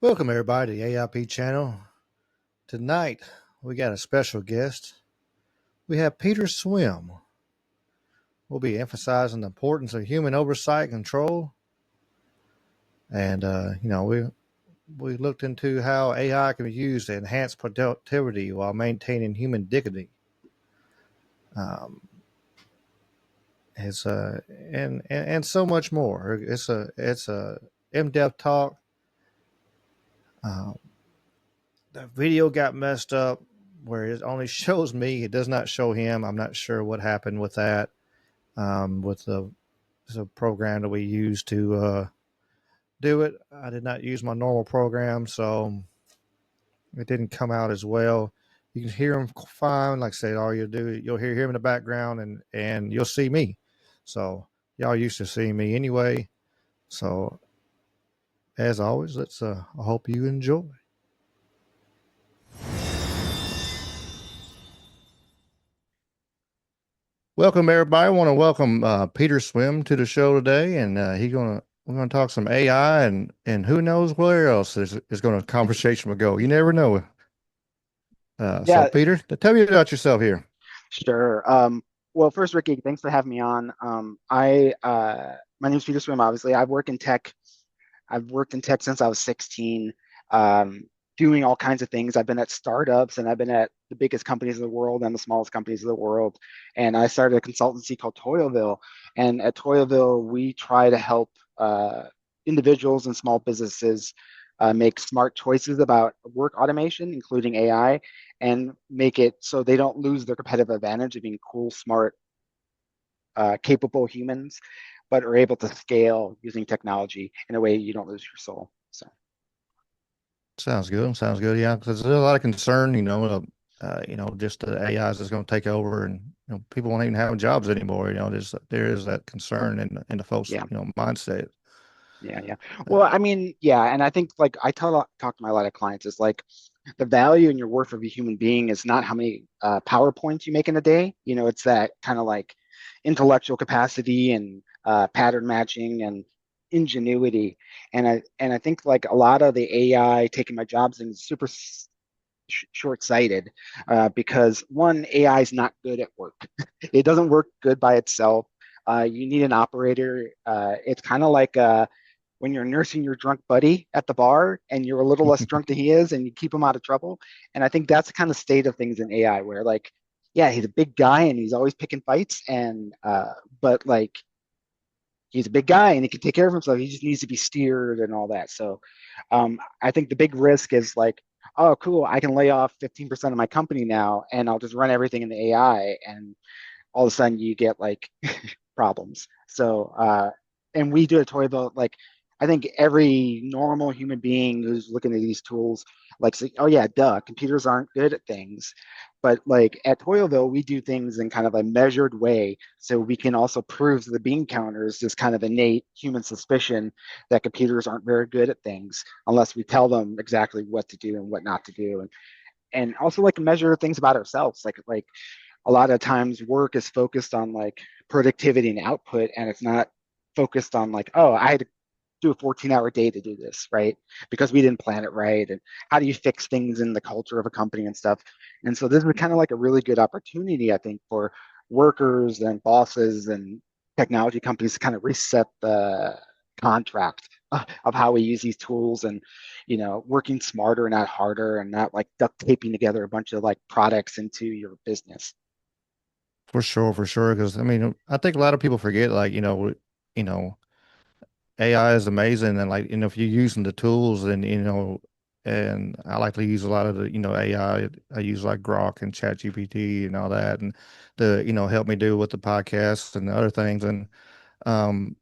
Welcome everybody to the A.I.P channel. Tonight we got a special guest. We have Peter Swimm. We'll be emphasizing the importance of human oversight and control. And we looked into how AI can be used to enhance productivity while maintaining human dignity. Um, it's and so much more. It's a in-depth talk. Um, the video got messed up where it only shows me, it does not show him. I'm not sure what happened with that. With the program that we use to do it, I did not use my normal program, so it didn't come out as well. You can hear him fine. Like I said, all you'll do, you'll hear him in the background, and you'll see me. So y'all used to seeing me anyway. So as always, I hope you enjoy. Welcome everybody. I want to welcome Peter Swimm to the show today, and we're gonna talk some AI and who knows where else is going to conversation will go. You never know. So Yeah, Peter, tell me about yourself here. sure. Well, first, Ricky, thanks for having me on. My name is Peter Swimm. Obviously, I've worked in tech. I've worked in tech since I was 16, um, doing all kinds of things. I've been at startups and I've been at the biggest companies in the world and the smallest companies in the world. And I started a consultancy called Toilville. And at Toilville, we try to help individuals and small businesses make smart choices about work automation, including AI, and make it so they don't lose their competitive advantage of being cool, smart, capable humans, but are able to scale using technology in a way you don't lose your soul. So Sounds good. Sounds good. Yeah, because there's a lot of concern. Just the AIs is going to take over, and people won't even have jobs anymore. There is that concern in the folks yeah, mindset. yeah. Well, Uh, I mean, yeah, and I think like talk to my a lot of clients is like the value and your worth of a human being is not how many PowerPoints you make in a day. It's that kind of like intellectual capacity and pattern matching and ingenuity. And I think like a lot of the AI taking my jobs is super short-sighted because one, AI is not good at work. It doesn't work good by itself. You need an operator. It's kind of like when you're nursing your drunk buddy at the bar and you're a little less drunk than he is and you keep him out of trouble. And I think that's the kind of state of things in AI where like, yeah, he's a big guy and he's always picking fights and but like he's a big guy and he can take care of himself. He just needs to be steered and all that. So I think the big risk is like, oh, cool, I can lay off 15% of my company now and I'll just run everything in the AI. And all of a sudden you get like problems. So, and we do a toy about like, I think every normal human being who's looking at these tools, like, say, oh yeah, duh, computers aren't good at things. But like at Toilville, we do things in kind of a measured way. So we can also prove to the bean counters this kind of innate human suspicion that computers aren't very good at things unless we tell them exactly what to do and what not to do. And also like measure things about ourselves. Like a lot of times work is focused on like productivity and output and it's not focused on like, oh, I had to do a 14-hour day to do this, right? Because we didn't plan it right. And how do you fix things in the culture of a company and stuff? And so this is kind of like a really good opportunity, I think, for workers and bosses and technology companies to kind of reset the contract of how we use these tools and working smarter not harder and not like duct taping together a bunch of like products into your business. for sure, for sure. Because I mean, I think a lot of people forget, like you know, AI is amazing, and like if you're using the tools, and and I like to use a lot of the AI. I use like Grok and Chat GPT and all that, and to help me do with the podcasts and the other things. And um,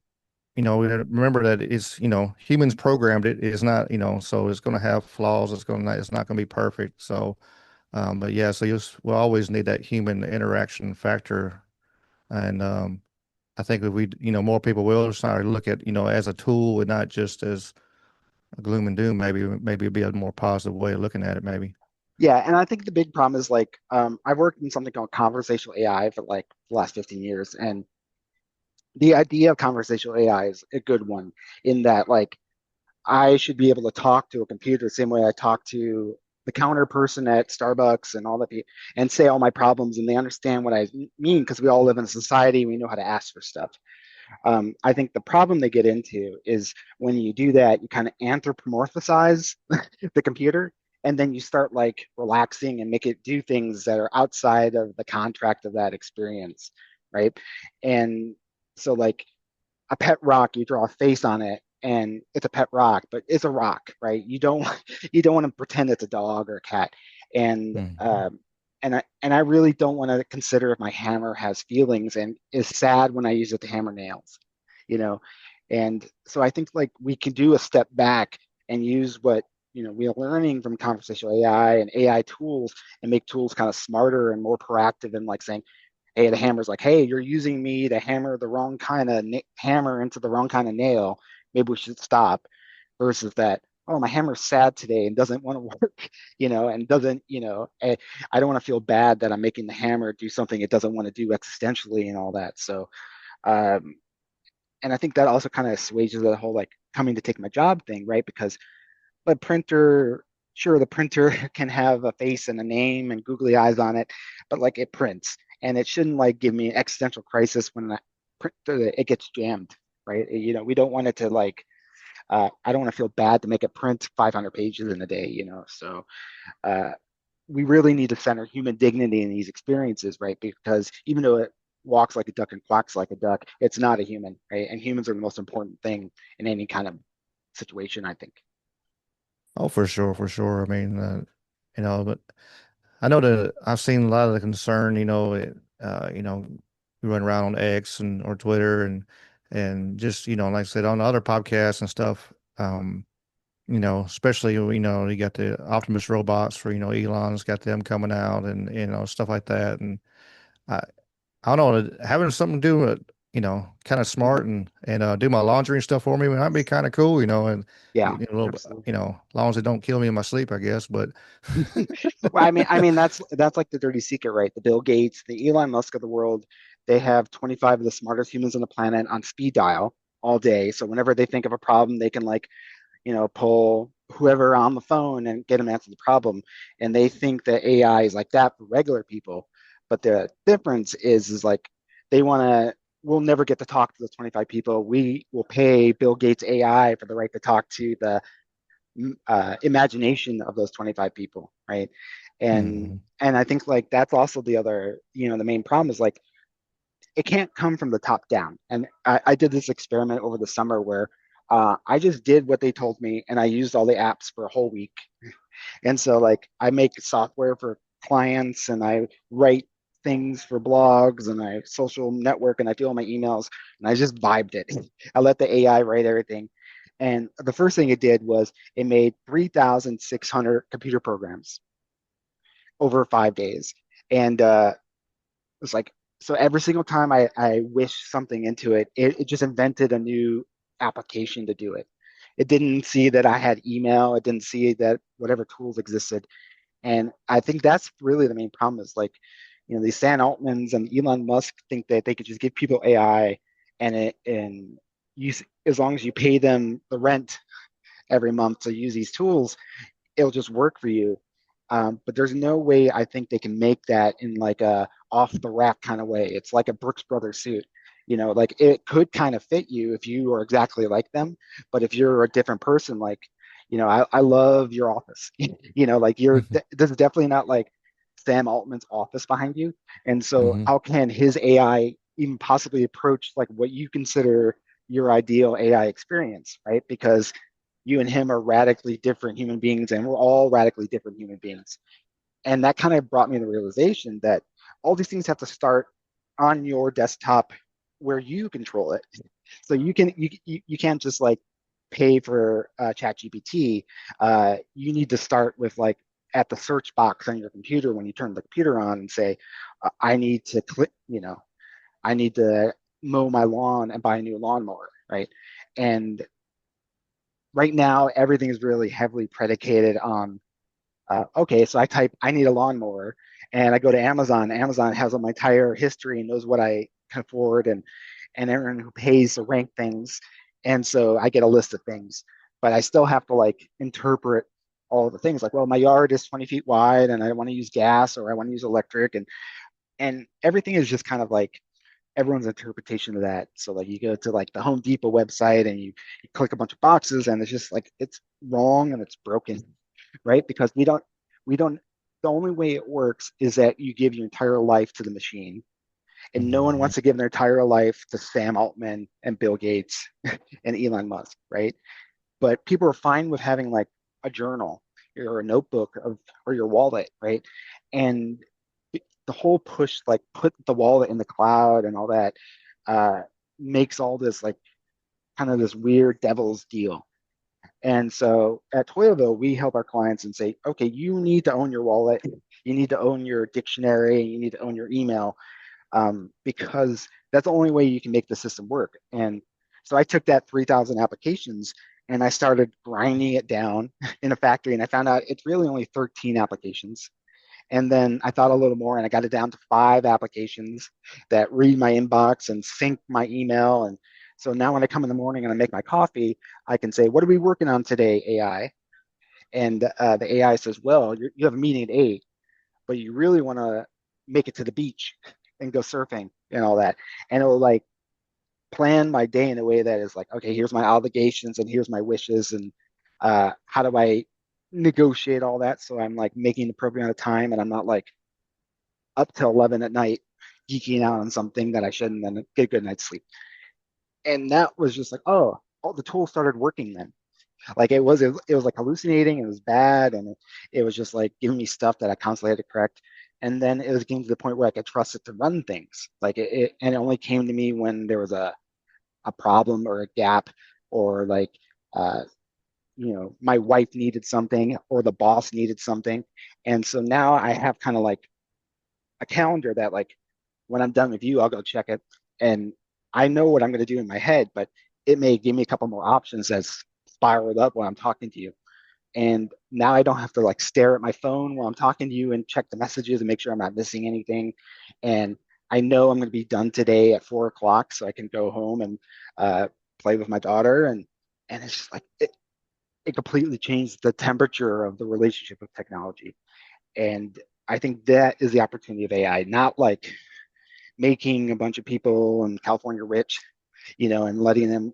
we gotta remember that it's humans programmed it. It's not so it's going to have flaws. It's not going to be perfect. So, but yeah, so we'll always need that human interaction factor, and I think if we, more people will start to look at, as a tool and not just as a gloom and doom, maybe it'd be a more positive way of looking at it, maybe. Yeah, and I think the big problem is like I've worked in something called conversational AI for like the last 15 years, and the idea of conversational AI is a good one in that like I should be able to talk to a computer the same way I talk to the counter person at Starbucks and all that, and say all my problems, and they understand what I mean because we all live in a society. We know how to ask for stuff. I think the problem they get into is when you do that, you kind of anthropomorphize the computer, and then you start like relaxing and make it do things that are outside of the contract of that experience, right? And so like a pet rock, you draw a face on it and it's a pet rock, but it's a rock, right? You don't you don't want to pretend it's a dog or a cat. And Mhm. I really don't want to consider if my hammer has feelings and is sad when I use it to hammer nails, you know. And so I think like we can do a step back and use what we're learning from conversational AI and AI tools and make tools kind of smarter and more proactive and like saying, hey, the hammer's like, hey, you're using me to hammer the wrong kind of hammer into the wrong kind of nail. Maybe we should stop. Versus that, oh, my hammer's sad today and doesn't want to work, and doesn't, I don't want to feel bad that I'm making the hammer do something it doesn't want to do existentially and all that. So, um, and I think that also kind of assuages the whole like coming to take my job thing, right? Because the printer, sure, the printer can have a face and a name and googly eyes on it, but like it prints, and it shouldn't like give me an existential crisis when it gets jammed, right? We don't want it to like. I don't want to feel bad to make it print 500 pages in a day, So uh, we really need to center human dignity in these experiences, right? Because even though it walks like a duck and quacks like a duck, it's not a human, right? And humans are the most important thing in any kind of situation, I think. Oh, for sure, for sure. I mean, but I know that I've seen a lot of the concern, we run around on X and or Twitter and just, like I said, on other podcasts and stuff. Especially, you got the Optimus robots for, Elon's got them coming out and, stuff like that. And I, I don't know, having something to do with, kind of smart and do my laundry and stuff for me might be kind of cool, and Yeah, a little bit, absolutely. as long as it don't kill me in my sleep, I guess. But Well, I mean that's like the dirty secret, right? The Bill Gates, the Elon Musk of the world, they have 25 of the smartest humans on the planet on speed dial all day. So whenever they think of a problem, they can like, pull whoever on the phone and get them to answer the problem. And they think that AI is like that for regular people. But the difference is like they want to, we'll never get to talk to those 25 people. We will pay Bill Gates AI for the right to talk to the imagination of those 25 people, right? And Mhm. and I think like that's also the other, the main problem is like it can't come from the top down. And I did this experiment over the summer where I just did what they told me and I used all the apps for a whole week. And so like I make software for clients and I write things for blogs and I social network and I do all my emails and I just vibed it. I let the AI write everything. And the first thing it did was it made 3,600 computer programs over 5 days. And it's like, so every single time I wish something into it, it just invented a new application to do it. It didn't see that I had email. It didn't see that whatever tools existed. And I think that's really the main problem is like, these Sam Altmans and Elon Musk think that they could just give people AI and use as long as you pay them the rent every month to use these tools, it'll just work for you. But there's no way I think they can make that in like a off the rack kind of way. It's like a Brooks Brothers suit. Like it could kind of fit you if you are exactly like them. But if you're a different person, like, I love your office. Like this is definitely not like Sam Altman's office behind you. And so Mhm. how can his AI even possibly approach like what you consider your ideal AI experience, right? Because you and him are radically different human beings and we're all radically different human beings. And that kind of brought me to the realization that all these things have to start on your desktop where you control it. So you can't just like pay for chat gpt. You need to start with like at the search box on your computer when you turn the computer on and say, I need to click, I need to mow my lawn and buy a new lawnmower, right? And right now everything is really heavily predicated on okay, so I type I need a lawnmower and I go to Amazon. Amazon has all my entire history and knows what I can afford and everyone who pays to rank things. And so I get a list of things. but I still have to like interpret all the things like, well, my yard is 20 feet wide and I want to use gas or I want to use electric, and everything is just kind of like everyone's interpretation of that. So like you go to like the Home Depot website and you click a bunch of boxes and it's just like it's wrong and it's broken, right? Because we don't the only way it works is that you give your entire life to the machine. And no one Mm-hmm. wants to give their entire life to Sam Altman and Bill Gates and Elon Musk, right? But people are fine with having like a journal or a notebook of or your wallet, right? And the whole push, like put the wallet in the cloud and all that, uh, makes all this like kind of this weird devil's deal. And so at Toilville, we help our clients and say, okay, you need to own your wallet, you need to own your dictionary, you need to own your email, because that's the only way you can make the system work. And so I took that 3,000 applications and I started grinding it down in a factory, and I found out it's really only 13 applications. And then I thought a little more and I got it down to 5 applications that read my inbox and sync my email. And so now when I come in the morning and I make my coffee, I can say, what are we working on today, AI? And the AI says, well, you have a meeting at 8, but you really want to make it to the beach and go surfing and all that. And it'll like plan my day in a way that is like, okay, here's my obligations and here's my wishes, and how do I negotiate all that so I'm like making the appropriate amount of time and I'm not like up till 11 at night geeking out on something that I shouldn't, and get a good night's sleep. And that was just like, oh, the tool started working then. Like it was like hallucinating, it was bad, and it was just like giving me stuff that I constantly had to correct. And then it was getting to the point where I could trust it to run things. Like and it only came to me when there was a problem or a gap, or like uh, my wife needed something or the boss needed something. And so now I have kind of like a calendar that like when I'm done with you, I'll go check it. And I know what I'm going to do in my head, but it may give me a couple more options as spiraled up when I'm talking to you. And now I don't have to like stare at my phone while I'm talking to you and check the messages and make sure I'm not missing anything. And I know I'm going to be done today at 4 o'clock, so I can go home and uh, play with my daughter. And it's just like it completely changed the temperature of the relationship with technology. And I think that is the opportunity of AI, not like making a bunch of people in California rich, and letting them.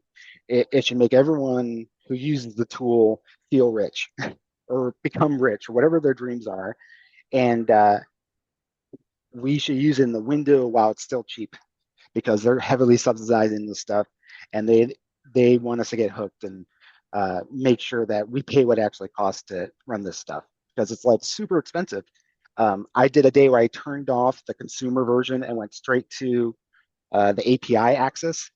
It should make everyone who uses the tool feel rich or become rich or whatever their dreams are. And we should use it in the window while it's still cheap, because they're heavily subsidizing this stuff, and they want us to get hooked and make sure that we pay what it actually costs to run this stuff, because it's like super expensive. I did a day where I turned off the consumer version and went straight to the API access,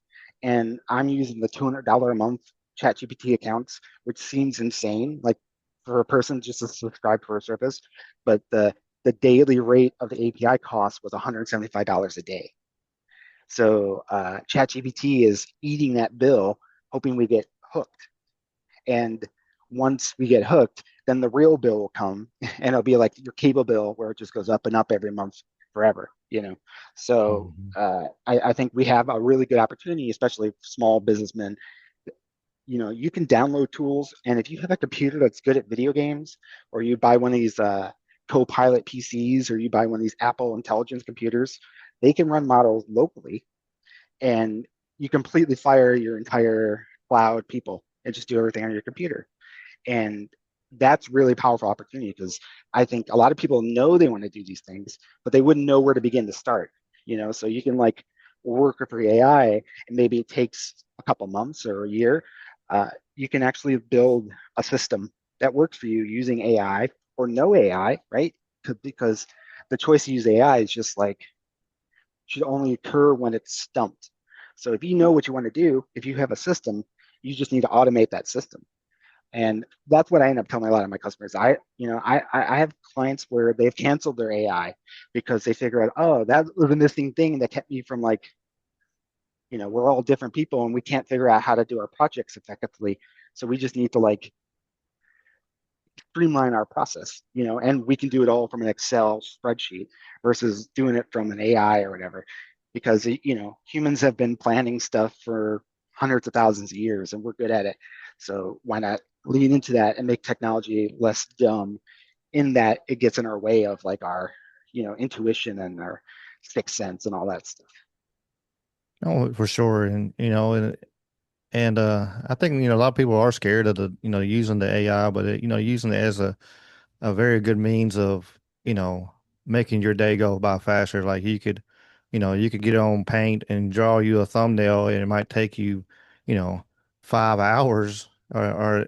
and I'm using the $200 a month ChatGPT accounts, which seems insane, like for a person just to subscribe for a service, but the daily rate of the API cost was $175 a day. So ChatGPT is eating that bill, hoping we get hooked. And once we get hooked, then the real bill will come, and it'll be like your cable bill, where it just goes up and up every month forever. So Mm-hmm. I think we have a really good opportunity, especially small businessmen. You can download tools, and if you have a computer that's good at video games, or you buy one of these Copilot PCs, or you buy one of these Apple Intelligence computers, they can run models locally, and you completely fire your entire cloud people and just do everything on your computer. And that's really powerful opportunity, because I think a lot of people know they want to do these things, but they wouldn't know where to begin to start. So you can like work with your AI, and maybe it takes a couple months or a year. You can actually build a system that works for you using AI or no AI, right? Because the choice to use AI is just like should only occur when it's stumped. So if you know what you want to do, if you have a system, you just need to automate that system. And that's what I end up telling a lot of my customers. I have clients where they've canceled their AI because they figure out, oh, that was a missing thing that kept me from like, we're all different people and we can't figure out how to do our projects effectively. So we just need to like streamline our process, and we can do it all from an Excel spreadsheet versus doing it from an AI or whatever. Because, humans have been planning stuff for hundreds of thousands of years, and we're good at it. So why not lean into that and make technology less dumb in that it gets in our way of like our, intuition and our sixth sense and all that stuff. Oh, for sure. And I think, a lot of people are scared of using the AI, but using it as a very good means of, making your day go by faster. Like you could get on Paint and draw you a thumbnail, and it might take you, you know, 5 hours, because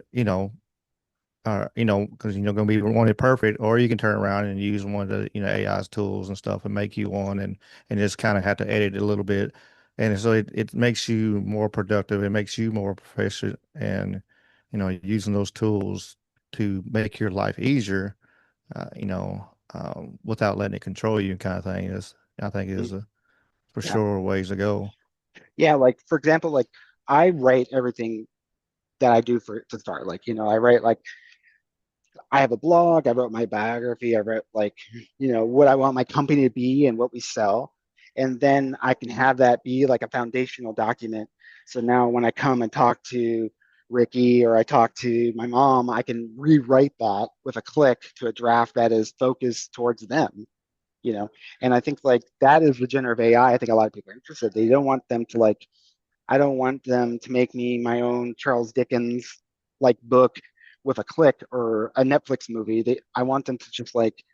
going to be wanted perfect, or you can turn around and use one of the AI's tools and stuff and make you one, and just kind of have to edit it a little bit, and so it makes you more productive. It makes you more proficient, and using those tools to make your life easier, without letting it control you, kind of thing is I think is for Yeah. sure ways to go. Yeah. Like, for example, like I write everything that I do for to start. Like, I write like I have a blog, I wrote my biography, I wrote like, what I want my company to be and what we sell. And then I can have that be like a foundational document. So now when I come and talk to Ricky or I talk to my mom, I can rewrite that with a click to a draft that is focused towards them, you know. And I think like that is the generative AI. I think a lot of people are interested. They don't want them to like I don't want them to make me my own Charles Dickens like book with a click or a Netflix movie. I want them to just like,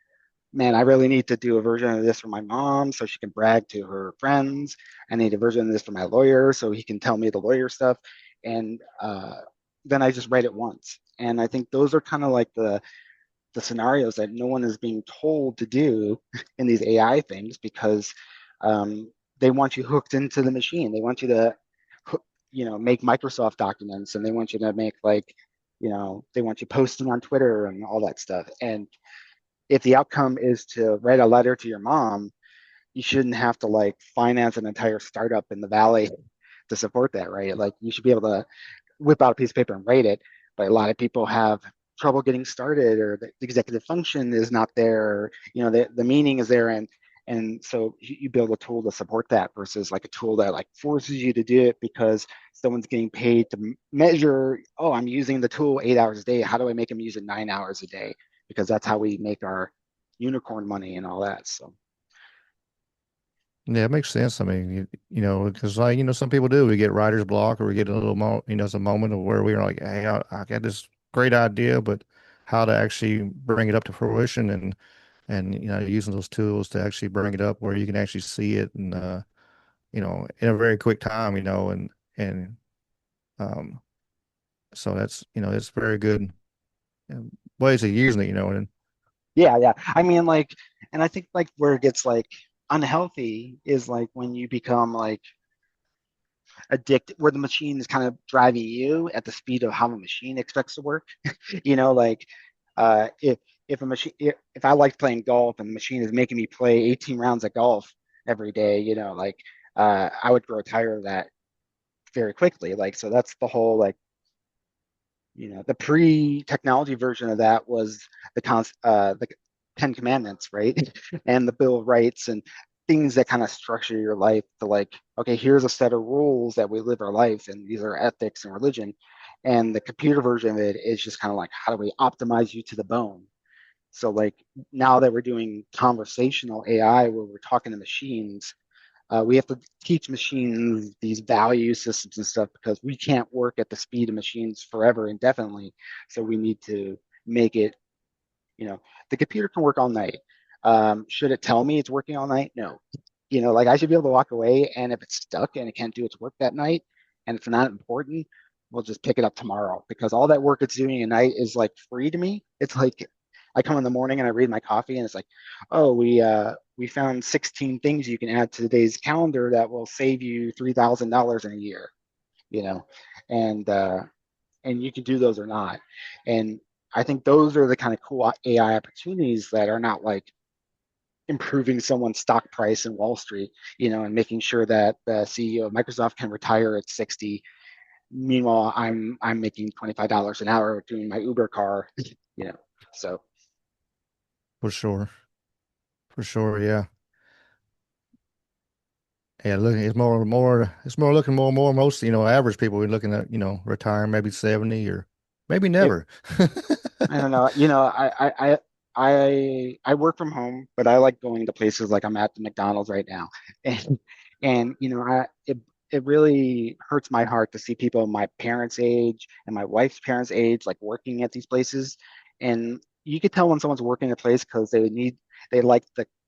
man, I really need to do a version of this for my mom so she can brag to her friends. I need a version of this for my lawyer so he can tell me the lawyer stuff. And then I just write it once. And I think those are kind of like the scenarios that no one is being told to do in these AI things because they want you hooked into the machine. They want you to, make Microsoft documents and they want you to make like, they want you posting on Twitter and all that stuff. And if the outcome is to write a letter to your mom, you shouldn't have to like finance an entire startup in the valley to support that, right? Like you should be able to whip out a piece of paper and write it. But a lot of people have trouble getting started, or the executive function is not there, or, the meaning is there, and so you build a tool to support that versus like a tool that like forces you to do it because someone's getting paid to measure. Oh, I'm using the tool 8 hours a day. How do I make them use it 9 hours a day? Because that's how we make our unicorn money and all that. So Yeah, it makes sense. I mean, because like, some people do, we get writer's block or we get a little it's a moment of where we're like, hey, I got this great idea, but how to actually bring it up to fruition, and using those tools to actually bring it up where you can actually see it, and in a very quick time, and um so that's, it's very good ways of using it, and yeah, yeah. I mean, like, and I think like where it gets like unhealthy is like when you become like addicted, where the machine is kind of driving you at the speed of how the machine expects to work. Like if a machine, if I like playing golf and the machine is making me play 18 rounds of golf every day, like I would grow tired of that very quickly. Like, so that's the whole like the pre-technology version of that was the Ten Commandments, right? And the Bill of Rights and things that kind of structure your life to like, okay, here's a set of rules that we live our life, and these are ethics and religion. And the computer version of it is just kind of like, how do we optimize you to the bone? So like now that we're doing conversational AI where we're talking to machines, we have to teach machines these value systems and stuff because we can't work at the speed of machines forever indefinitely. So we need to make it, you know, the computer can work all night. Should it tell me it's working all night? No. Like I should be able to walk away, and if it's stuck and it can't do its work that night and it's not important, we'll just pick it up tomorrow because all that work it's doing at night is like free to me. It's like I come in the morning and I read my coffee and it's like, oh, we found 16 things you can add to today's calendar that will save you $3,000 in a year, you know, and uh, and you can do those or not. And I think those are the kind of cool AI opportunities that are not like improving someone's stock price in Wall Street, and making sure that the CEO of Microsoft can retire at 60. Meanwhile, I'm making $25 an hour doing my Uber car, you know. So for sure, yeah. Yeah, look, it's more looking more and more. Most, average people are looking at, retiring maybe 70 or maybe It, never. I don't know. I work from home, but I like going to places like I'm at the McDonald's right now, and it really hurts my heart to see people my parents' age and my wife's parents' age like working at these places, and you could tell when someone's working a place because they like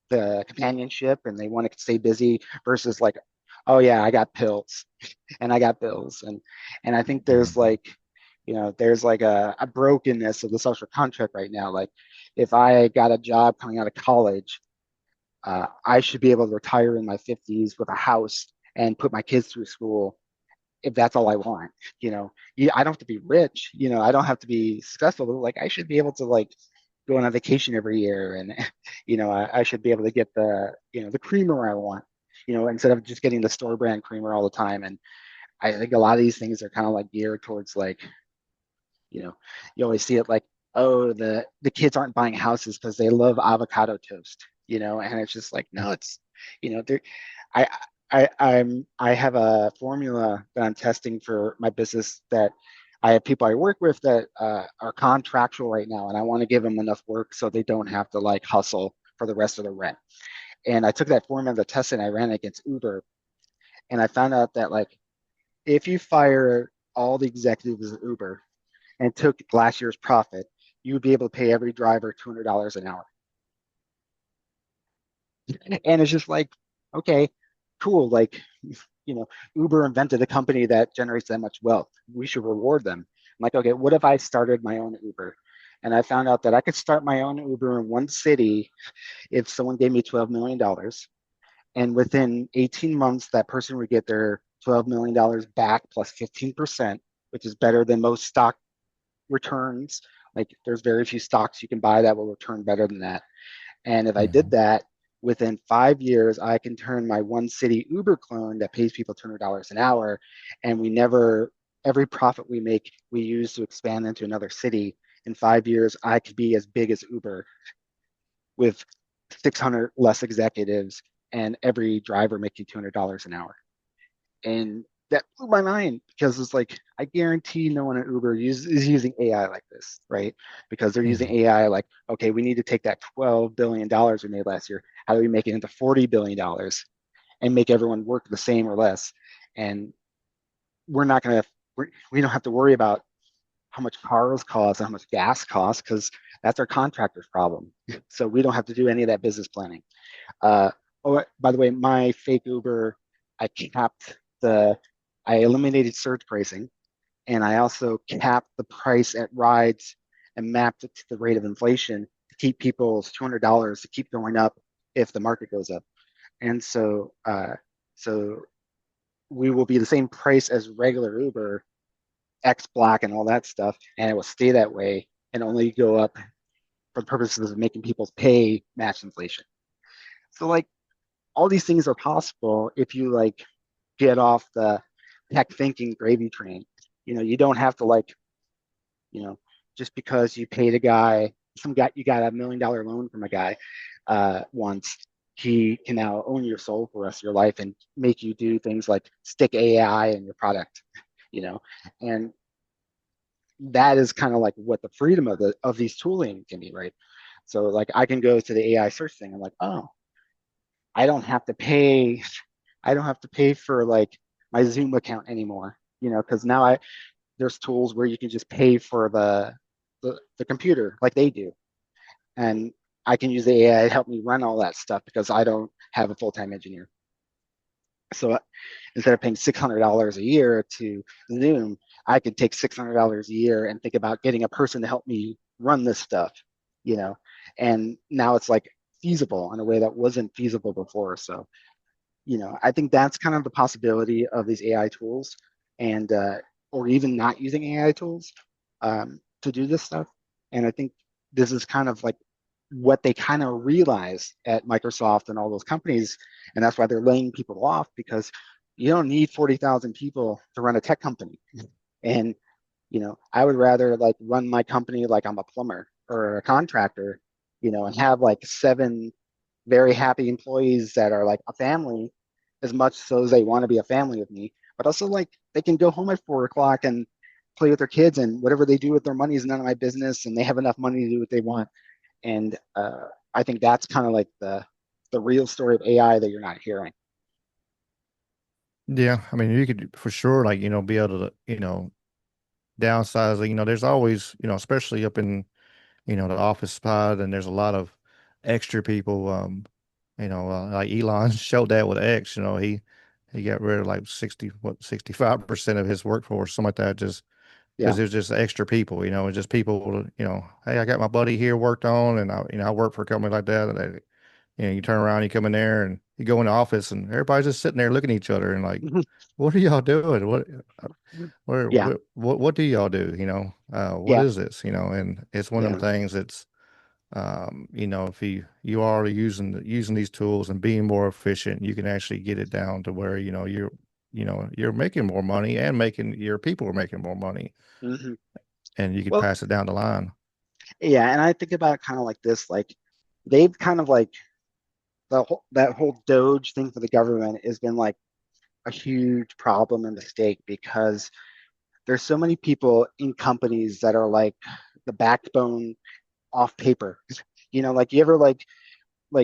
the companionship and they want to stay busy versus like, oh yeah, I got pills and I got bills. And I think there's Mhm. like, there's like a brokenness of the social contract right now. Like if I got a job coming out of college, I should be able to retire in my 50s with a house and put my kids through school if that's all I want. I don't have to be rich, I don't have to be successful, but like I should be able to like go on a vacation every year and I should be able to get the creamer I want, instead of just getting the store brand creamer all the time. And I think a lot of these things are kind of like geared towards like, you know, you always see it like, oh, the kids aren't buying houses because they love avocado toast, and it's just like, no, it's, there, I, I have a formula that I'm testing for my business that I have people I work with that are contractual right now, and I want to give them enough work so they don't have to like hustle for the rest of the rent. And I took that formula, the test, and I ran it against Uber, and I found out that like if you fire all the executives at Uber and took last year's profit, you would be able to pay every driver $200 an hour. And it's just like, okay, cool. Like, Uber invented a company that generates that much wealth. We should reward them. I'm like, okay, what if I started my own Uber? And I found out that I could start my own Uber in one city if someone gave me $12 million. And within 18 months, that person would get their $12 million back plus 15%, which is better than most stock returns. Like there's very few stocks you can buy that will return better than that. And if I did Mhm. that within 5 years, I can turn my one city Uber clone that pays people $200 an hour. And every profit we make, we use to expand into another city. In 5 years, I could be as big as Uber with 600 less executives and every driver making $200 an hour. And that blew my mind because it's like I guarantee no one at Uber is using AI like this, right? Because they're using Mhm. AI like, okay, we need to take that $12 billion we made last year. How do we make it into $40 billion and make everyone work the same or less? And we're not gonna we don't have to worry about how much cars cost and how much gas costs because that's our contractor's problem. So we don't have to do any of that business planning. Uh, oh, by the way, my fake Uber, I capped the, I eliminated surge pricing, and I also capped the price at rides and mapped it to the rate of inflation to keep people's $200 to keep going up if the market goes up. And so we will be the same price as regular Uber, X Black, and all that stuff, and it will stay that way and only go up for the purposes of making people's pay match inflation. So like all these things are possible if you like get off the tech thinking gravy train. You don't have to like, you know, just because you paid a guy, you got $1 million loan from a guy once, he can now own your soul for the rest of your life and make you do things like stick AI in your product, you know, and that is kind of like what the freedom of these tooling can be, right? So like I can go to the AI search thing. I'm like, oh, I don't have to pay I don't have to pay for like my Zoom account anymore, because now I there's tools where you can just pay for the computer like they do. And I can use the AI to help me run all that stuff because I don't have a full-time engineer. So instead of paying $600 a year to Zoom, I could take $600 a year and think about getting a person to help me run this stuff, you know. And now it's like feasible in a way that wasn't feasible before. So I think that's kind of the possibility of these AI tools and or even not using AI tools to do this stuff. And I think this is kind of like what they kind of realize at Microsoft and all those companies, and that's why they're laying people off because you don't need 40,000 people to run a tech company. And I would rather like run my company like I'm a plumber or a contractor, and have like seven very happy employees that are like a family as much so as they want to be a family with me, but also like they can go home at 4 o'clock and play with their kids, and whatever they do with their money is none of my business, and they have enough money to do what they want. And I think that's kind of like the real story of AI that you're not hearing. Yeah, I mean, you could for sure, like, be able to, downsize. There's always, especially up in, the office side, and there's a lot of extra people. Like Elon showed that with X. He got rid of like 65% of his workforce, something like that, just because Yeah. there's just extra people. It's just people. Hey, I got my buddy here worked on, and I work for a company like that, and you turn around, you come in there, and you go in the office, and everybody's just sitting there looking at each other, and like, what are y'all doing? Yeah. What do y'all do? What Yeah. is this? And it's one of them Yeah. things that's, if you are using these tools and being more efficient, you can actually get it down to where, you're making more money and making your people are making more money, Hmm. and you could Well, pass it down the line. yeah, and I think about it kind of like this, like they've kind of like that whole Doge thing for the government has been like a huge problem and mistake because there's so many people in companies that are like the backbone off paper. Like you ever like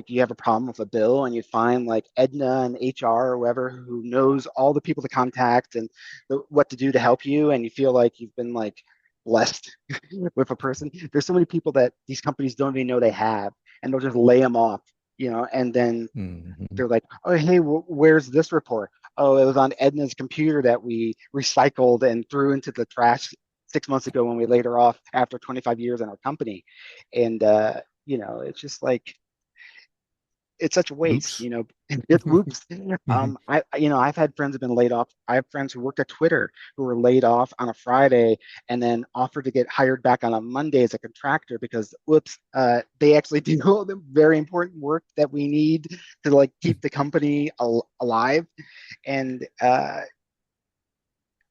you have a problem with a bill and you find like Edna and HR or whoever who knows all the people to contact and what to do to help you, and you feel like you've been like blessed with a person. There's so many people that these companies don't even know they have, and they'll just lay them off, and then Hmm. they're like, oh, hey, where's this report? Oh, it was on Edna's computer that we recycled and threw into the trash 6 months ago when we laid her off after 25 years in our company. And, it's just like, it's such a waste, Oops. It whoops. Hmm. I've had friends who've been laid off. I have friends who work at Twitter who were laid off on a Friday and then offered to get hired back on a Monday as a contractor because, whoops, they actually do all the very important work that we need to like keep the company alive. And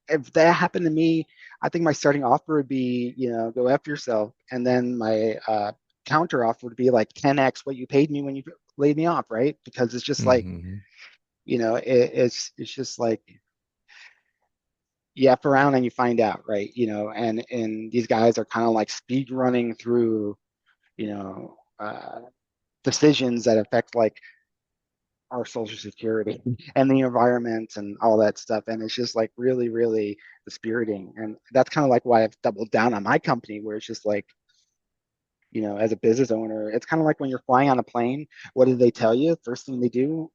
if that happened to me, I think my starting offer would be, go F yourself. And then my counter offer would be like 10x what you paid me when you laid me off, right? Because it's just like, Hmm. it's just like you F around and you find out, right? And these guys are kind of like speed running through, you know, decisions that affect like our social security and the environment and all that stuff. And it's just like really, really dispiriting. And that's kind of like why I've doubled down on my company, where it's just like, as a business owner, it's kind of like when you're flying on a plane, what do they tell you? First thing they do,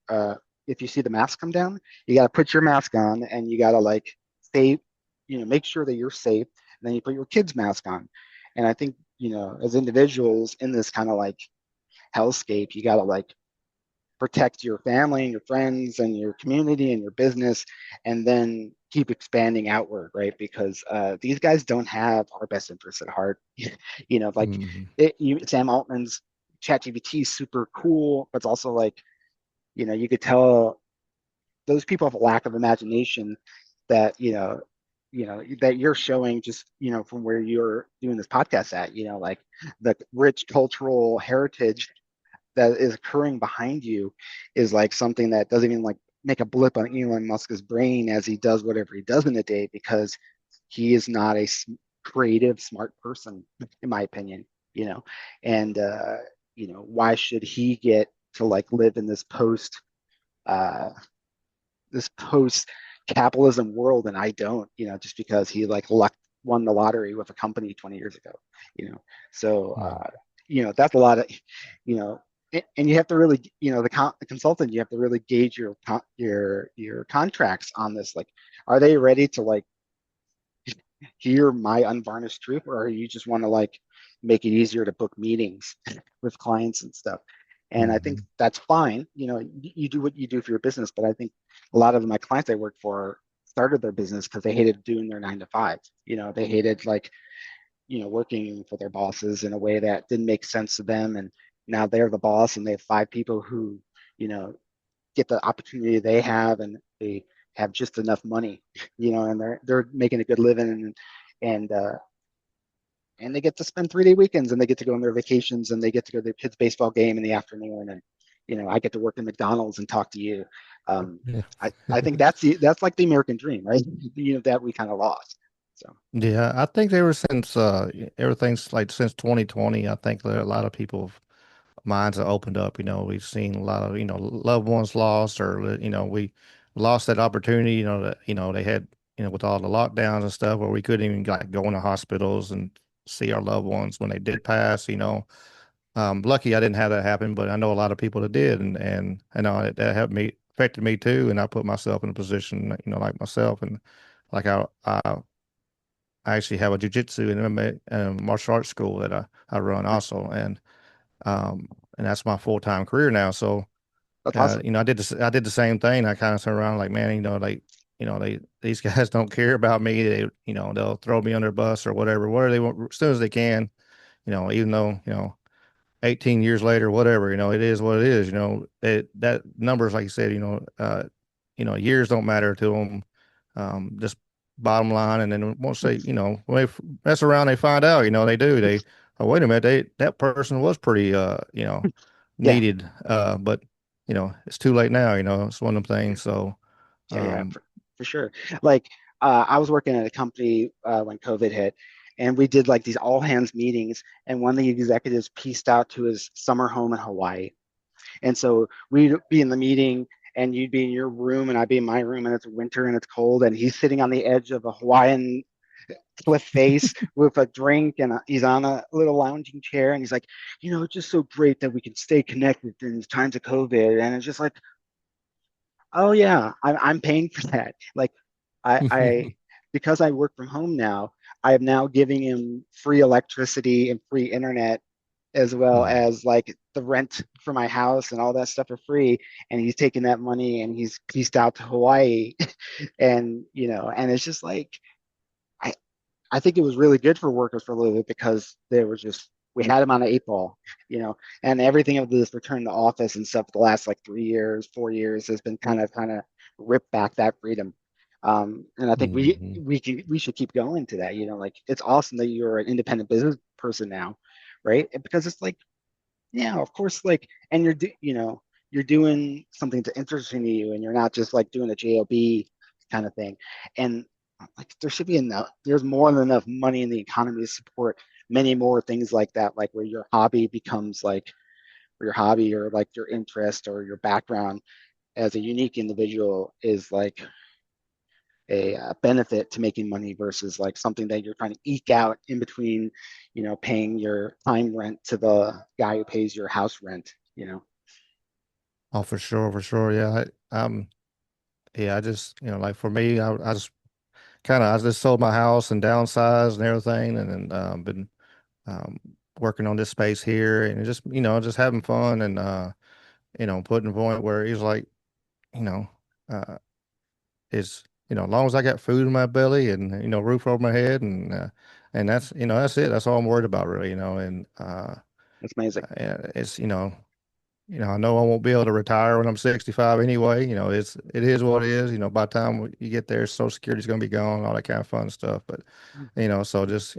if you see the mask come down, you got to put your mask on and you got to like stay, make sure that you're safe. And then you put your kid's mask on. And I think, as individuals in this kind of like hellscape, you got to like protect your family and your friends and your community and your business, and then keep expanding outward, right? Because these guys don't have our best interests at heart. Like Hmm. Sam Altman's ChatGPT is super cool, but it's also like, you could tell those people have a lack of imagination that, that you're showing just, from where you're doing this podcast at, like the rich cultural heritage that is occurring behind you is like something that doesn't even like make a blip on Elon Musk's brain as he does whatever he does in a day because he is not a creative, smart person, in my opinion, you know. And why should he get to like live in uh this post capitalism world and I don't, just because he like won the lottery with a company 20 years ago, you know. So that's a lot of, you know, and you have to really, the consultant, you have to really gauge your contracts on this. Like, are they ready to like hear my unvarnished truth, or you just want to like make it easier to book meetings with clients and stuff? And I think Hmm. that's fine. You do what you do for your business, but I think a lot of my clients I work for started their business because they hated doing their 9 to 5. They hated like, working for their bosses in a way that didn't make sense to them. And now they're the boss and they have 5 people who, you know, get the opportunity they have and they have just enough money, and they're making a good living and and they get to spend 3-day weekends and they get to go on their vacations and they get to go to their kids' baseball game in the afternoon. And I get to work in McDonald's and talk to you. Um, Yeah. I think that's like the American dream, right? That we kind of lost. So Yeah, I think ever since everything's like since 2020, I think that a lot of people minds have opened up. We've seen a lot of, loved ones lost, or, we lost that opportunity, that, they had, with all the lockdowns and stuff where we couldn't even like go into hospitals and see our loved ones when they did pass. Lucky I didn't have that happen, but I know a lot of people that did, and I know that helped me, affected me too. And I put myself in a position, like myself, and like I actually have a jujitsu and MMA martial arts school that I run also, um, and that's my full time career now. So, that's awesome. I did the same thing. I kind of turned around like, man, these guys don't care about me. They'll throw me under a bus or whatever they want as soon as they can. Even though 18 years later, whatever, it is what it is. That numbers, like you said, years don't matter to them. Just bottom line. And then once they, when they mess around, they find out, they do. Oh, wait a minute, that person was pretty, Yeah. needed. But, it's too late now, it's one of them things. So, Yeah, um, for sure. Like, I was working at a company when COVID hit, and we did like these all hands meetings. And one of the executives pieced out to his summer home in Hawaii. And so we'd be in the meeting, and you'd be in your room, and I'd be in my room, and it's winter and it's cold, and he's sitting on the edge of a Hawaiian cliff face with a drink, and he's on a little lounging chair, and he's like, it's just so great that we can stay connected in times of COVID. And it's just like, oh yeah, I'm paying for that. Like I because I work from home now, I am now giving him free electricity and free internet as well mm, as like the rent for my house and all that stuff for free. And he's taking that money and he's pieced out to Hawaii. And and it's just like I I think it was really good for workers for a little bit because there was just we had him on the 8 ball, and everything of this return to office and stuff for the last like 3 years, 4 years has been kind of ripped back that freedom. And I think we mm, we can we should keep going to that. Like it's awesome that you're an independent business person now, right? Because it's like yeah, of course, like, and you're doing something that's interesting to you, and you're not just like doing a job kind of thing. And like, there should be enough. There's more than enough money in the economy to support many more things like that, like where your hobby becomes like, or your hobby, or like your interest, or your background as a unique individual is like a benefit to making money versus like something that you're trying to eke out in between, paying your time rent to the guy who pays your house rent. oh, for sure, for sure. Yeah. Yeah, I just, like for me, I just I just sold my house and downsized and everything, and then been um, working on this space here, and just just having fun, and putting a point where he's like, you know, uh, is as long as I got food in my belly and roof over my head, and that's that's it. That's all I'm worried about, really. That's amazing. it's I know I won't be able to retire when I'm 65 anyway. It is what it is. By the time you get there, Social Security's going to be gone, all that kind of fun stuff. But so just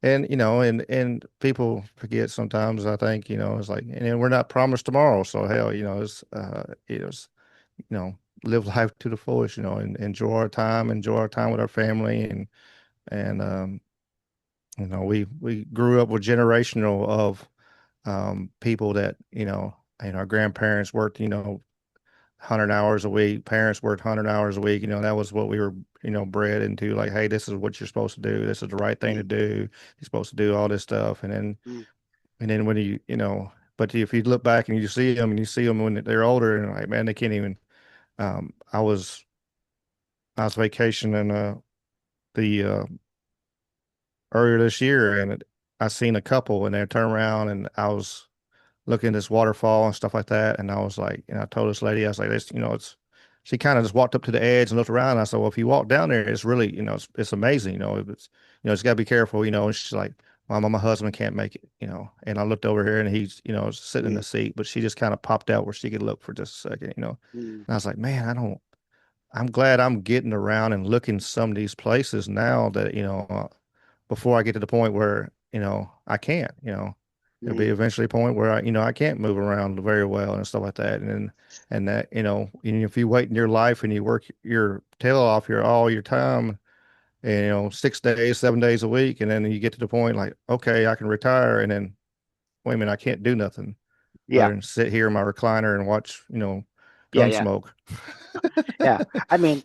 and people forget sometimes. I think it's like, and then we're not promised tomorrow. So hell, it's you know live life to the fullest. And enjoy our time with our family, and we grew up with generational of people that and our grandparents worked 100 hours a week, parents worked 100 hours a week. That was what we were bred into, like, hey, this is what you're supposed to do, this is the right thing to Mm, do, you're supposed to do all this stuff. mm, And then when but if you look back and you see them, when they're older, and like, man, they can't even um i was I was vacationing the earlier this year, and I seen a couple, and they turned around, and I was looking at this waterfall and stuff like that. And I was like, and I told this lady, I was like, she kind of just walked up to the edge and looked around. And I said, well, if you walk down there, it's really, it's amazing. It's got to be careful, And she's like, my husband can't make it, And I looked over here, and he's, sitting in mm, the seat, but she just kind of popped out where she could look for just a second. mm, And I was like, man, I'm glad I'm getting around and looking some of these places now that, before I get to the point where, I can't. There'll be eventually a point where I can't move around very well and stuff like that. And that, if you wait in your life and you work your tail off all your time, and 6 days, 7 days a week, and then you get to the point like, okay, I can retire, and then wait a minute, I can't do nothing other Yeah, than sit here in my recliner and watch, yeah, gun yeah, smoke. yeah. I mean,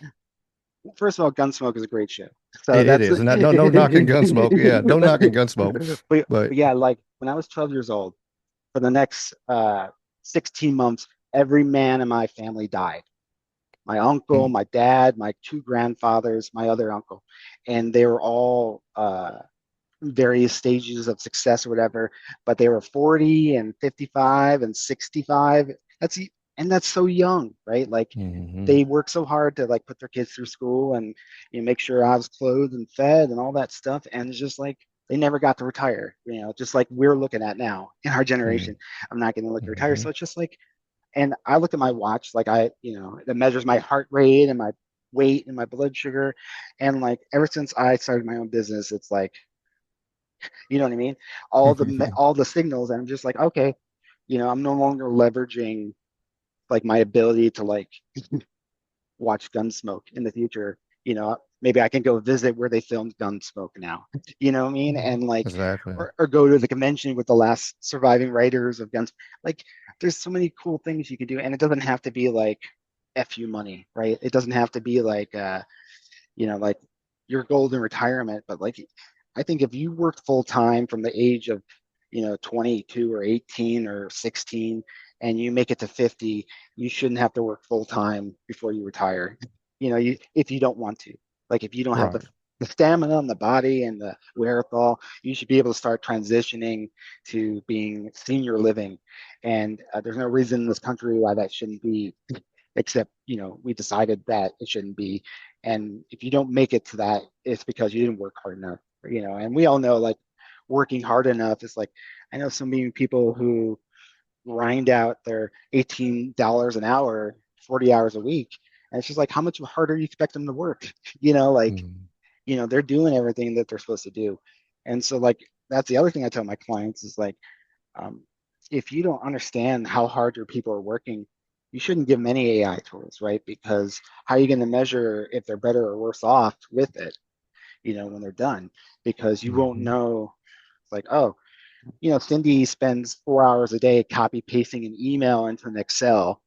first of all, Gunsmoke is a great show. So It that's is, and no knocking gun smoke. Yeah, no knocking gun smoke, but but yeah, like when I was 12 years old, for the next 16 months, every man in my family died. My uncle, mm, my dad, my two grandfathers, my other uncle, and they were all various stages of success or whatever, but they were 40 and 55 and 65. That's and that's so young, right? Like mhm, they work so hard to like put their kids through school and make sure I was clothed and fed and all that stuff. And it's just like they never got to retire, just like we're looking at now in our mm, generation. I'm not going to look to retire. mhm, So it's just like, and I look at my watch, like that measures my heart rate and my weight and my blood sugar. And like ever since I started my own business, it's like, you know what I mean? All the signals, and I'm just like, okay, I'm no longer leveraging like my ability to like watch Gunsmoke in the future. Maybe I can go visit where they filmed Gunsmoke now. You know what I mean? And like, exactly. or go to the convention with the last surviving writers of Guns. Like, there's so many cool things you can do, and it doesn't have to be like fu money, right? It doesn't have to be like like your golden retirement. But like, I think if you worked full time from the age of, 22 or 18 or 16, and you make it to 50, you shouldn't have to work full time before you retire. If you don't want to, like if you don't have Right. the stamina and the body and the wherewithal, you should be able to start transitioning to being senior living. And there's no reason in this country why that shouldn't be, except we decided that it shouldn't be. And if you don't make it to that, it's because you didn't work hard enough. And we all know like working hard enough is like, I know so many people who grind out their $18 an hour 40 hours a week, and it's just like, how much harder you expect them to work? Like, Mm, they're doing everything that they're supposed to do. And so like that's the other thing I tell my clients is like, um, if you don't understand how hard your people are working, you shouldn't give them any AI tools, right? Because how are you going to measure if they're better or worse off with it, when they're done? Because you won't mhm, know, like, oh, Cindy spends 4 hours a day copy pasting an email into an Excel,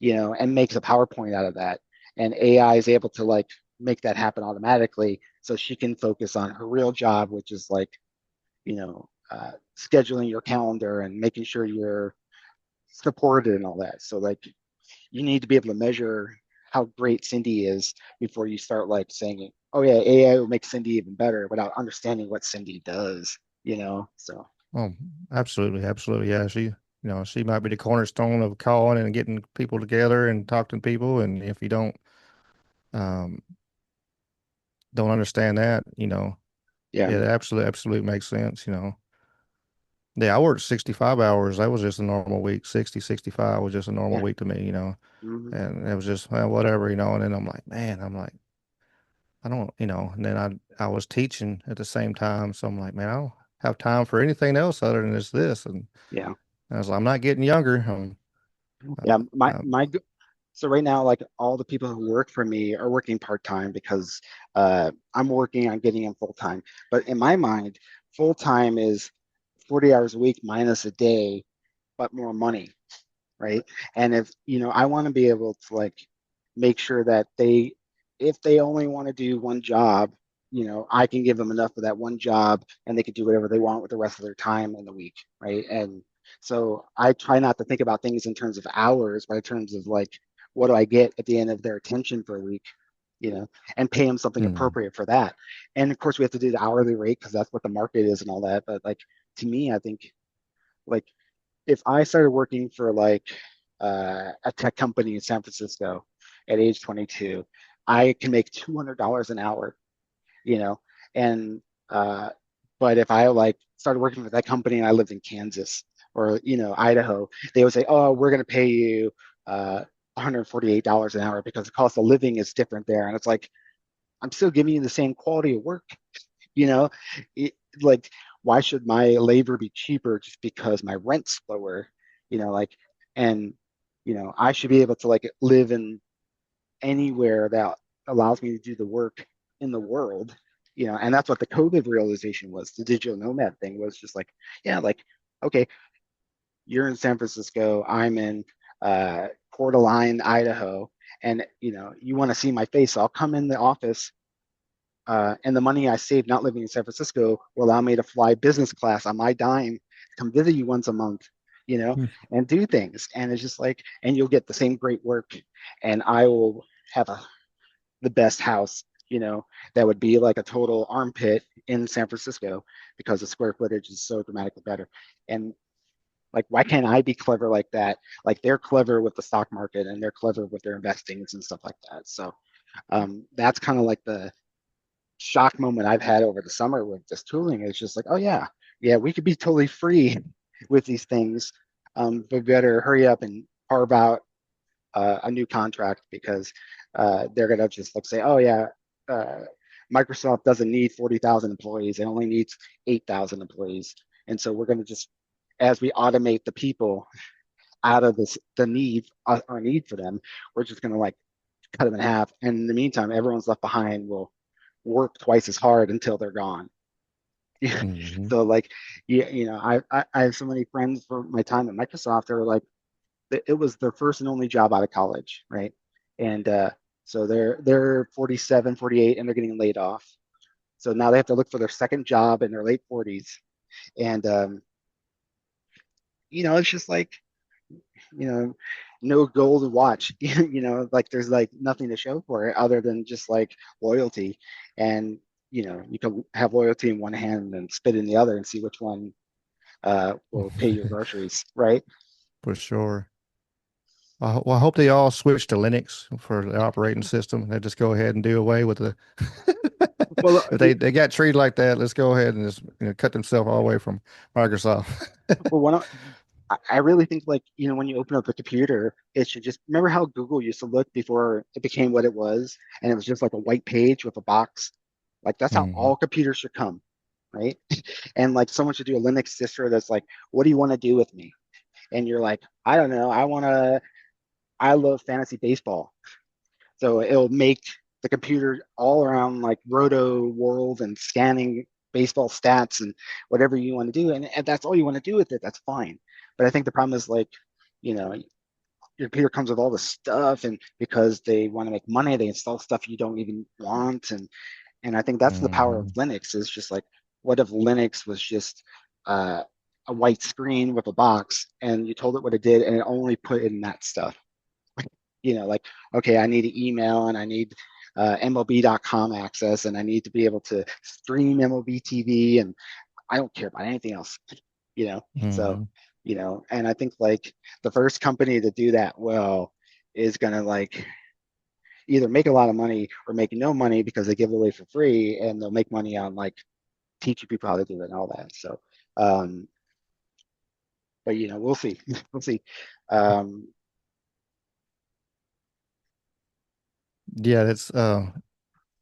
and makes a PowerPoint out of that. And AI is able to like make that happen automatically so she can focus on her real job, which is like, scheduling your calendar and making sure you're supported and all that. So like you need to be able to measure how great Cindy is before you start like saying, oh yeah, AI will make Cindy even better without understanding what Cindy does. So oh, absolutely, absolutely. Yeah, she might be the cornerstone of calling and getting people together and talking to people. And if you um, don't understand that, yeah, yeah, it absolutely makes sense. Yeah, I worked 65 hours. That was just a normal week. 60, 65 was just a normal yeah. week to me. Hmm. And it was just, well, whatever. And then I'm like, man, I don't. And then I was teaching at the same time. So I'm like, man, I don't have time for anything else other than this. And Yeah. I was like, I'm not getting younger. Yeah. Uh, So right now, like all the people who work for me are working part-time because I'm working on getting them full-time. But in my mind, full-time is 40 hours a week minus a day, but more money, right? And if, I want to be able to like make sure that if they only want to do one job, I can give them enough of that one job and they can do whatever they want with the rest of their time in the week, right? And so I try not to think about things in terms of hours, but in terms of like, what do I get at the end of their attention for a week? And pay them something mm, appropriate for that. And of course, we have to do the hourly rate because that's what the market is and all that. But like to me, I think like if I started working for like a tech company in San Francisco at age 22, I can make $200 an hour, you know, and but if I like started working for that company and I lived in Kansas or Idaho, they would say, oh, we're going to pay you $148 an hour because the cost of living is different there, and it's like I'm still giving you the same quality of work, you know, it, like why should my labor be cheaper just because my rent's lower? Like, and I should be able to like live in anywhere that allows me to do the work in the world. And that's what the COVID realization was. The digital nomad thing was just like, yeah, like, okay, you're in San Francisco, I'm in Coeur d'Alene, Idaho, and you want to see my face. So I'll come in the office, and the money I save not living in San Francisco will allow me to fly business class on my dime, come visit you once a month, Hmm. and do things. And it's just like, and you'll get the same great work, and I will have the best house, that would be like a total armpit in San Francisco because the square footage is so dramatically better. And like, why can't I be clever like that? Like they're clever with the stock market and they're clever with their investings and stuff like that. So that's kind of like the shock moment I've had over the summer with this tooling. Is just like, oh yeah, yeah, we could be totally free with these things, but better hurry up and carve out a new contract because they're gonna just like say, oh yeah, uh, Microsoft doesn't need 40,000 employees; it only needs 8,000 employees, and so we're gonna just as we automate the people out of this the need our need for them, we're just gonna like cut them in half. And in the meantime, everyone's left behind will work twice as hard until they're gone. Hmm. So like, I have so many friends from my time at Microsoft that are like, it was their first and only job out of college, right? And so they're 47, 48, and they're getting laid off. So now they have to look for their second job in their late 40s. And it's just like, you know, no golden watch. Like there's like nothing to show for it other than just like loyalty. And you can have loyalty in one hand and spit in the other and see which one will pay your groceries, right? For sure. Well, I hope they all switch to Linux for the operating system. They just go ahead and do away with the. Well, If they got treated like that, let's go ahead and just cut themselves all away from Microsoft. well, one of, I really think like, when you open up a computer, it should just remember how Google used to look before it became what it was, and it was just like a white page with a box. Like that's how Hmm. all computers should come, right? And like someone should do a Linux distro that's like, what do you want to do with me? And you're like, I don't know, I love fantasy baseball. So it'll make the computer all around like roto world and scanning baseball stats and whatever you want to do. And that's all you want to do with it. That's fine. But I think the problem is like, you know, your computer comes with all this stuff, and because they want to make money, they install stuff you don't even want. And I think that's the power of Hmm. Linux is just like, what if Linux was just uh, a white screen with a box and you told it what it did and it only put in that stuff? Like, okay, I need an email and I need MLB.com access and I need to be able to stream MLB TV and I don't care about anything else, you know? So, Hmm. and I think like the first company to do that well is going to like either make a lot of money or make no money because they give it away for free and they'll make money on like teaching people how to do it and all that. So, um, but we'll see. We'll see. Um, Yeah, that's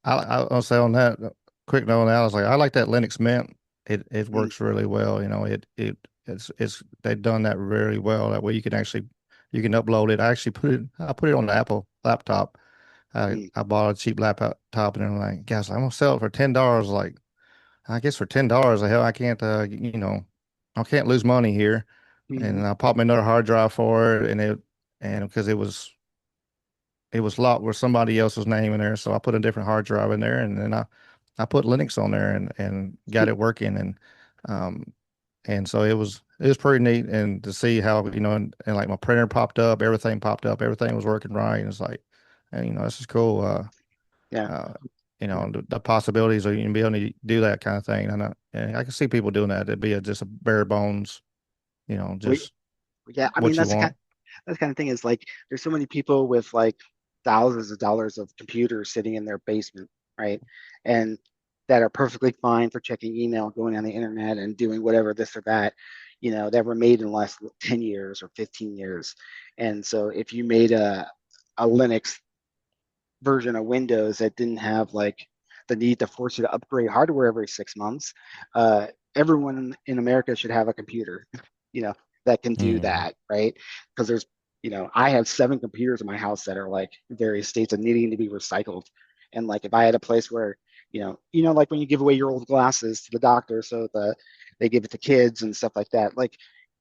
I'll say on that quick note on that. I was like, I like that Linux Mint. It mm, works really well. It's they've done that very well. That way you can upload it. I put it on the Apple laptop. mm, I bought a cheap laptop and I'm like, guys, I'm gonna sell it for $10. Like, I guess for $10, the hell, I can't I can't lose money here. mhm, And I popped me another hard drive for it, and because it was locked with somebody else's name in there. So I put a different hard drive in there, and then I put Linux on there and got it working, um, and so it was pretty neat, and to see how and like my printer popped up, everything popped up, everything was working right, and it's like, and this is cool. yeah. Uh, Yeah. the possibilities of you can be able to do that kind of thing, and I can see people doing that. It'd be just a bare bones, We, just yeah, I mean what you that's the kind want. that's the kind of thing is like there's so many people with like thousands of dollars of computers sitting in their basement, right? And that are perfectly fine for checking email, going on the internet and doing whatever this or that, that were made in the last 10 years or 15 years. And so if you made a Linux version of Windows that didn't have like the need to force you to upgrade hardware every 6 months, everyone in America should have a computer, you know, that can do Mm. that, right? Because there's, I have 7 computers in my house that are like various states of needing to be recycled. And like if I had a place where, like when you give away your old glasses to the doctor, so they give it to kids and stuff like that. Like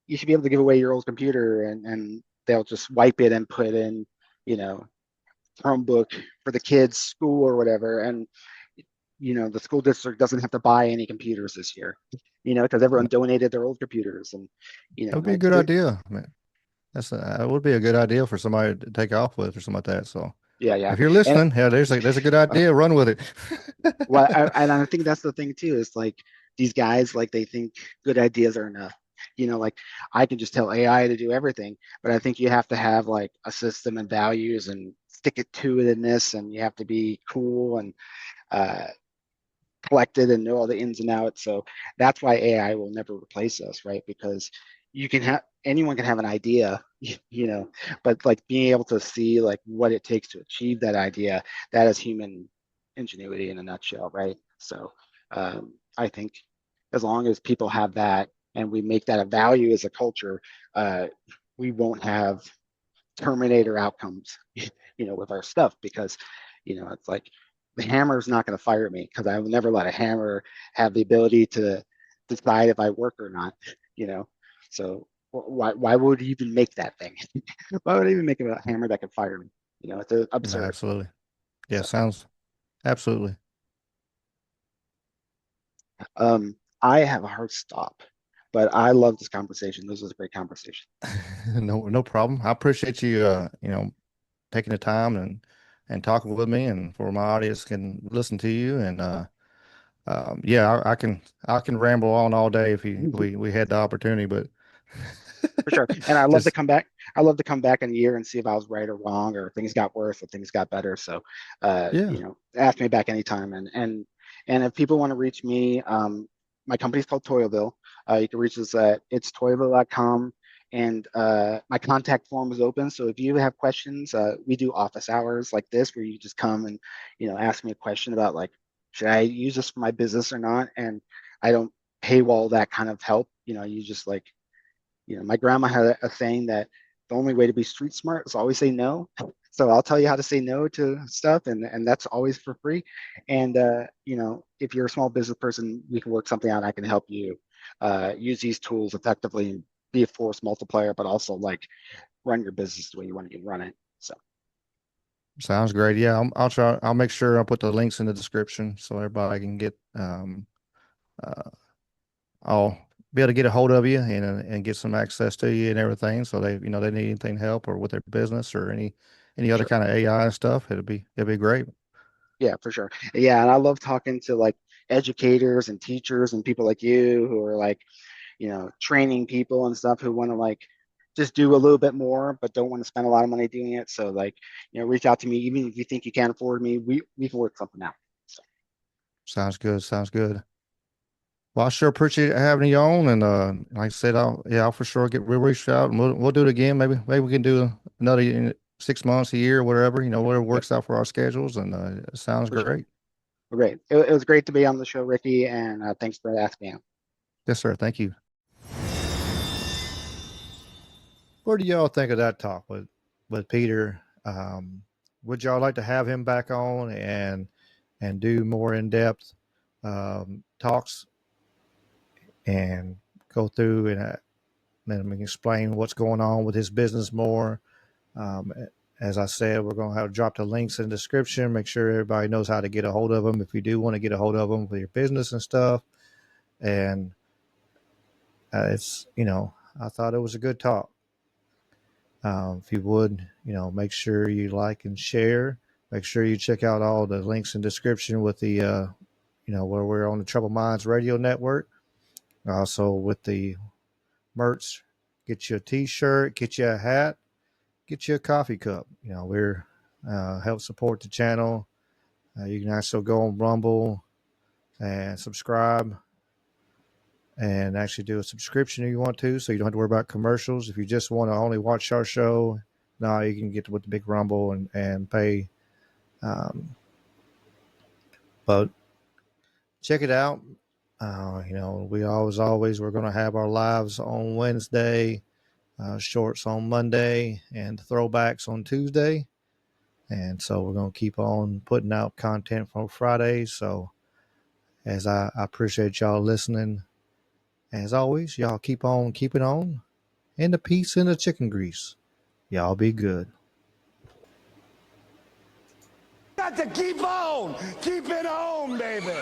you should be able to give away your old computer and they'll just wipe it and put in, you know, Chromebook for the kids' school or whatever. And the school district doesn't have to buy any computers this year, because everyone donated their old computers. And, That would be a like good idea. I mean, that would be a good idea for somebody to take off with or something like that. So yeah, yeah. if you're And listening, yeah, there's a good uh, idea. Run with it. well, and I think that's the thing too, is like these guys, like they think good ideas are enough. Like I can just tell AI to do everything, but I think you have to have like a system and values and stick it to it in this, and you have to be cool and uh, collected and know all the ins and outs. So that's why AI will never replace us, right? Because you can have anyone can have an idea, but like being able to see like what it takes to achieve that idea, that is human ingenuity in a nutshell, right? So I think as long as people have that and we make that a value as a culture, uh, we won't have Terminator outcomes, with our stuff because, it's like the hammer is not going to fire me because I will never let a hammer have the ability to decide if I work or not, you know. So why would you even make that thing? Why would I even make a hammer that could fire me? It's No, absurd. absolutely. Yeah, So sounds absolutely. I have a hard stop, but I love this conversation. This was a great conversation. No problem. I appreciate you taking the time and talking with me and for my audience can listen to you and yeah, I can ramble on all day if we had the opportunity, but For sure. And I love to just come back. I love to come back in a year and see if I was right or wrong, or things got worse or things got better. So, yeah, ask me back anytime. And if people want to reach me, my company's called Toilville. You can reach us at it's toilville.com. And my contact form is open. So if you have questions, we do office hours like this where you just come and, ask me a question about like, should I use this for my business or not? And I don't paywall that kind of help. You just like my grandma had a saying that the only way to be street smart is always say no. So I'll tell you how to say no to stuff, and that's always for free. And if you're a small business person, we can work something out. I can help you use these tools effectively and be a force multiplier, but also like run your business the way you want to run it. So sounds great. Yeah, I'll try. I'll make sure I'll put the links in the description so everybody can get uh, I'll be able to get a hold of you and get some access to you and everything. So they need anything help or with their business or any for other sure. kind of AI stuff. It'll be great. Yeah, for sure. Yeah, and I love talking to like educators and teachers and people like you who are like training people and stuff who want to like just do a little bit more, but don't want to spend a lot of money doing it. So like, reach out to me, even if you think you can't afford me, we can work something out. So Sounds good. Sounds good. Well, I sure appreciate having you on, and like I said, I'll for sure we'll reach out and we'll do it again. Maybe we can do another 6 months, a year, whatever whatever yep, works out for our schedules, and it sounds for sure. great. Well, great. It was great to be on the show, Ricky, and thanks for asking me. Yes, sir. Thank you. What do y'all think of that talk with Peter? Would y'all like to have him back on and do more in depth talks and go through and then we can explain what's going on with his business more? Um, as I said, we're going to have drop the links in the description. Make sure everybody knows how to get a hold of them if you do want to get a hold of them for your business and stuff. And it's I thought it was a good talk. If you would, make sure you like and share. Make sure you check out all the links in description with the, where we're on the Trouble Minds Radio Network. Also with the merch, get you a T-shirt, get you a hat, get you a coffee cup. We're help support the channel. You can also go on Rumble and subscribe and actually do a subscription if you want to, so you don't have to worry about commercials. If you just want to only watch our show, now you can get with the big Rumble and pay. Um, but check it out. We we're going to have our lives on Wednesday, shorts on Monday, and throwbacks on Tuesday. And so we're going to keep on putting out content for Friday. So as I appreciate y'all listening, as always, y'all keep on keeping on. And the peace in the chicken grease. Y'all be good. Got to keep on, keep it on, baby.